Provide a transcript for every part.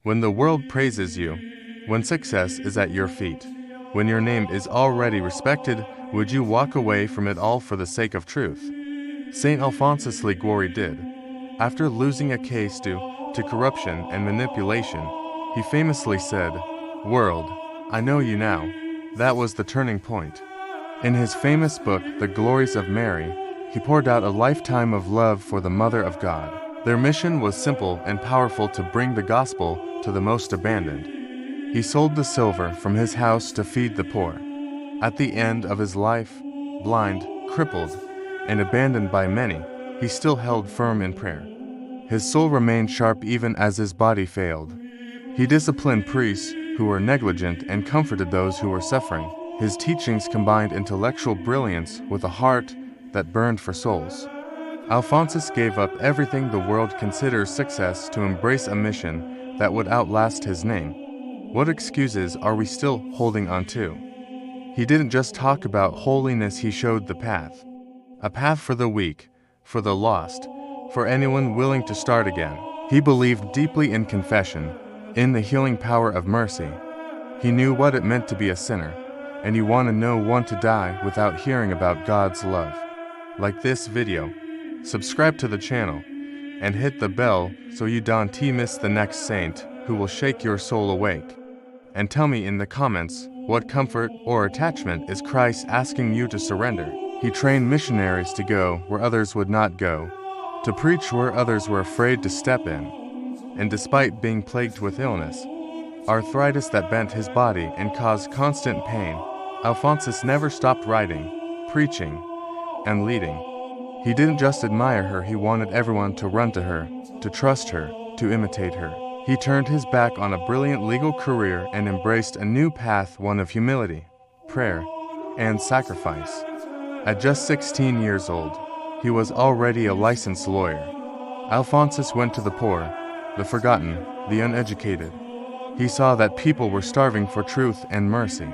When the world praises you, when success is at your feet, when your name is already respected, would you walk away from it all for the sake of truth? Saint Alphonsus Liguori did. After losing a case due to corruption and manipulation, he famously said, "World, I know you now." That was the turning point. In his famous book, The Glories of Mary, he poured out a lifetime of love for the Mother of God. Their mission was simple and powerful: to bring the gospel to the most abandoned. He sold the silver from his house to feed the poor. At the end of his life, blind, crippled, and abandoned by many, he still held firm in prayer. His soul remained sharp even as his body failed. He disciplined priests who were negligent and comforted those who were suffering. His teachings combined intellectual brilliance with a heart that burned for souls. Alphonsus gave up everything the world considers success to embrace a mission that would outlast his name. What excuses are we still holding on to? He didn't just talk about holiness, he showed the path. A path for the weak, for the lost, for anyone willing to start again. He believed deeply in confession, in the healing power of mercy. He knew what it meant to be a sinner, and he wanted no one to die without hearing about God's love. Like this video, subscribe to the channel, and hit the bell so you don't miss the next saint who will shake your soul awake. And tell me in the comments, what comfort or attachment is Christ asking you to surrender? He trained missionaries to go where others would not go, to preach where others were afraid to step in. And despite being plagued with illness, arthritis that bent his body and caused constant pain, Alphonsus never stopped writing, preaching, and leading. He didn't just admire her, he wanted everyone to run to her, to trust her, to imitate her. He turned his back on a brilliant legal career and embraced a new path, one of humility, prayer, and sacrifice. At just 16 years old, he was already a licensed lawyer. Alphonsus went to the poor, the forgotten, the uneducated. He saw that people were starving for truth and mercy.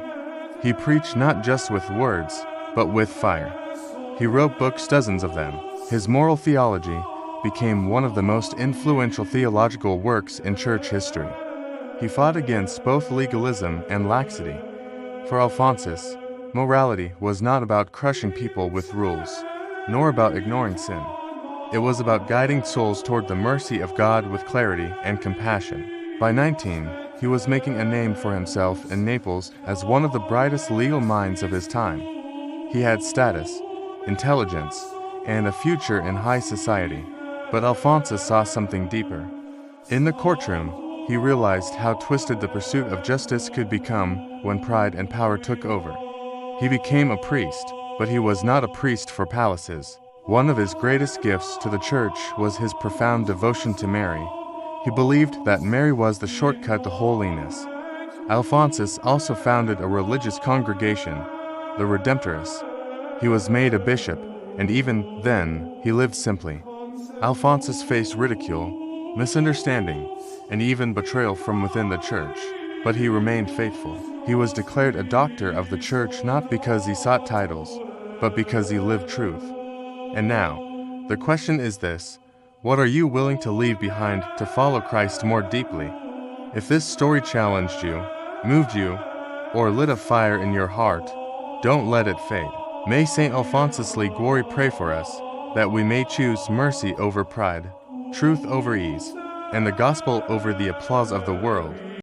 He preached not just with words, but with fire. He wrote books, dozens of them. His moral theology became one of the most influential theological works in church history. He fought against both legalism and laxity. For Alphonsus, morality was not about crushing people with rules, nor about ignoring sin. It was about guiding souls toward the mercy of God with clarity and compassion. By 19, he was making a name for himself in Naples as one of the brightest legal minds of his time. He had status, intelligence, and a future in high society. But Alphonsus saw something deeper. In the courtroom, he realized how twisted the pursuit of justice could become when pride and power took over. He became a priest, but he was not a priest for palaces. One of his greatest gifts to the church was his profound devotion to Mary. He believed that Mary was the shortcut to holiness. Alphonsus also founded a religious congregation, the Redemptorists. He was made a bishop, and even then, he lived simply. Alphonsus faced ridicule, misunderstanding, and even betrayal from within the church, but he remained faithful. He was declared a doctor of the church not because he sought titles, but because he lived truth. And now, the question is this: what are you willing to leave behind to follow Christ more deeply? If this story challenged you, moved you, or lit a fire in your heart, don't let it fade. May Saint Alphonsus Liguori pray for us, that we may choose mercy over pride, truth over ease, and the gospel over the applause of the world.